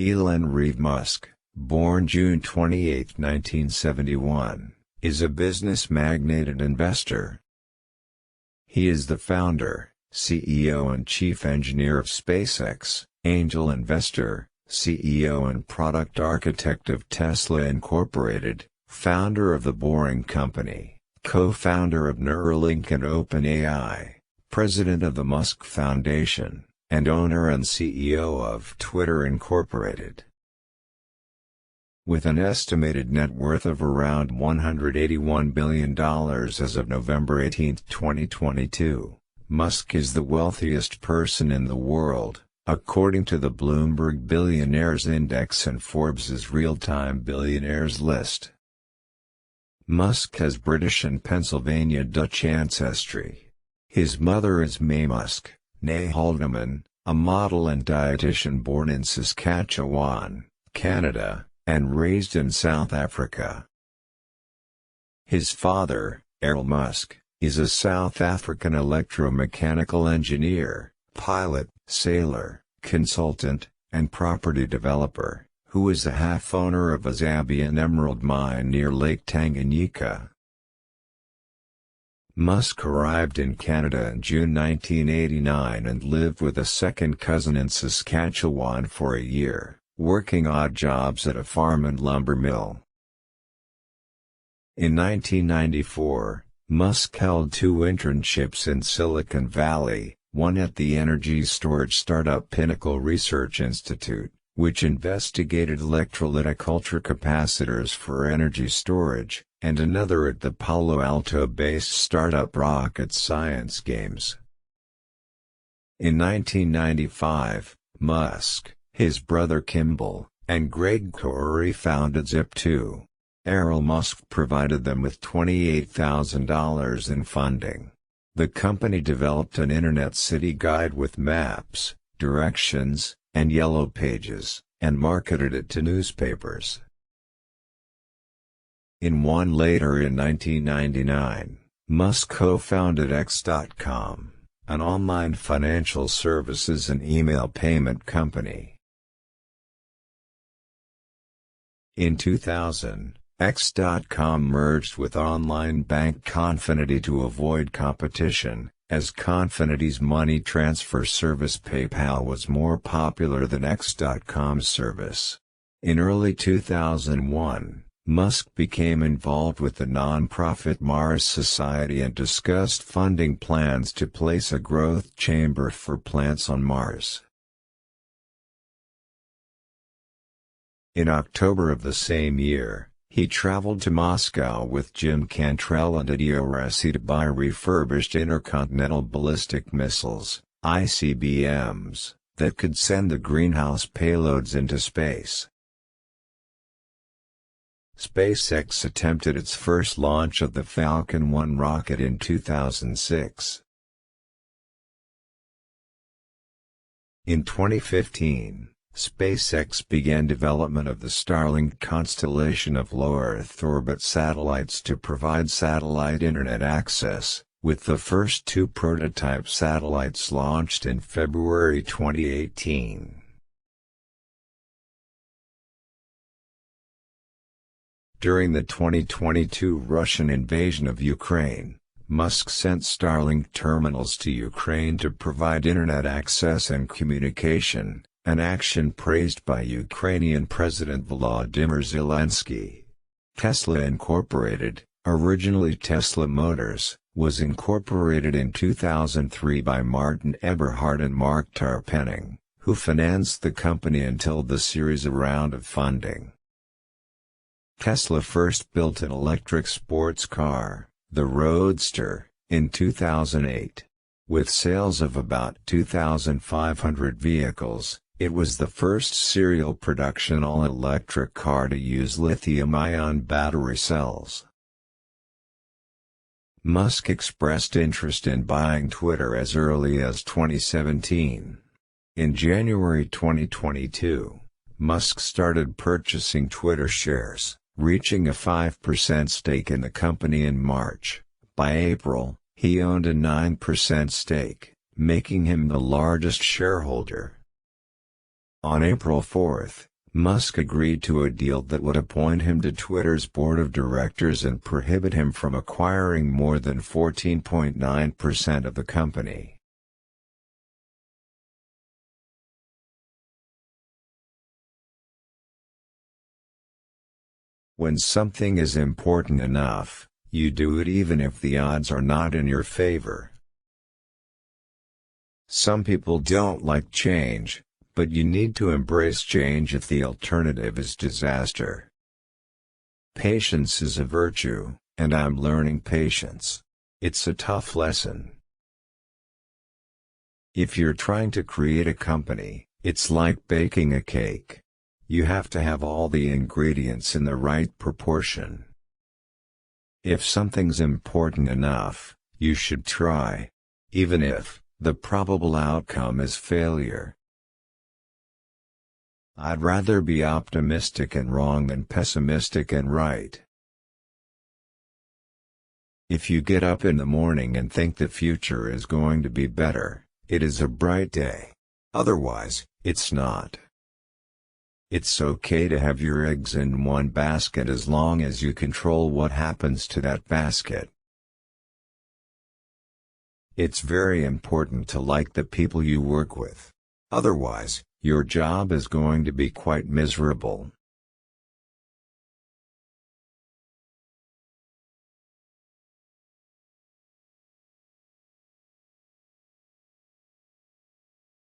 Elon Musk, born June 28, 1971, is a business magnate and investor. He is the founder, CEO and chief engineer of SpaceX, angel investor, CEO and product architect of Tesla Incorporated, founder of The Boring Company, co-founder of Neuralink and OpenAI, president of the Musk Foundation, and owner and CEO of Twitter Incorporated. With an estimated net worth of around $181 billion as of November 18, 2022, Musk is the wealthiest person in the world, according to the Bloomberg Billionaires Index and Forbes' Real-Time Billionaires list. Musk has British and Pennsylvania Dutch ancestry. His mother is Mae Musk, née Haldeman, a model and dietitian born in Saskatchewan, Canada, and raised in South Africa. His father, Elon Musk, is a South African electromechanical engineer, pilot, sailor, consultant, and property developer, who is a half-owner of a Zambian emerald mine near Lake Tanganyika. Musk arrived in Canada in June 1989 and lived with a second cousin in Saskatchewan for a year, working odd jobs at a farm and lumber mill. In 1994, Musk held 2 internships in Silicon Valley, one at the energy storage startup Pinnacle Research Institute, which investigated electrolytic ultracapacitors for energy storage, and another at the Palo Alto-based startup Rocket Science Games. In 1995, Musk, his brother Kimball, and Greg Corey founded Zip2. Elon Musk provided them with $28,000 in funding. The company developed an internet city guide with maps, directions, and yellow pages, and marketed it to newspapers. In later in 1999, Musk co-founded X.com, an online financial services and email payment company. In 2000, X.com merged with online bank Confinity to avoid competition, as Confinity's money transfer service PayPal was more popular than X.com's service. In early 2001, Musk became involved with the non-profit Mars Society and discussed funding plans to place a growth chamber for plants on Mars. In October of the same year, he traveled to Moscow with Jim Cantrell and Eddie Orasi to buy refurbished intercontinental ballistic missiles, ICBMs, that could send the greenhouse payloads into space. SpaceX attempted its first launch of the Falcon 1 rocket in 2006. In 2015, SpaceX began development of the Starlink constellation of low Earth orbit satellites to provide satellite internet access, with the first 2 prototype satellites launched in February 2018. During the 2022 Russian invasion of Ukraine, Musk sent Starlink terminals to Ukraine to provide internet access and communication, an action praised by Ukrainian President Volodymyr Zelensky. Tesla Incorporated, originally Tesla Motors, was incorporated in 2003 by Martin Eberhard and Mark Tarpenning, who financed the company until the Series A round of funding. Tesla first built an electric sports car, the Roadster, in 2008. With sales of about 2,500 vehicles, it was the first serial production all-electric car to use lithium-ion battery cells. Musk expressed interest in buying Twitter as early as 2017. In January 2022, Musk started purchasing Twitter shares, reaching a 5% stake in the company in March. By April, he owned a 9% stake, making him the largest shareholder. On April 4, Musk agreed to a deal that would appoint him to Twitter's board of directors and prohibit him from acquiring more than 14.9% of the company. When something is important enough, you do it even if the odds are not in your favor. Some people don't like change, but you need to embrace change if the alternative is disaster. Patience is a virtue, and I'm learning patience. It's a tough lesson. If you're trying to create a company, it's like baking a cake. You have to have all the ingredients in the right proportion. If something's important enough, you should try, even if the probable outcome is failure. I'd rather be optimistic and wrong than pessimistic and right. If you get up in the morning and think the future is going to be better, it is a bright day. Otherwise, it's not. It's okay to have your eggs in one basket as long as you control what happens to that basket. It's very important to like the people you work with. Otherwise, your job is going to be quite miserable.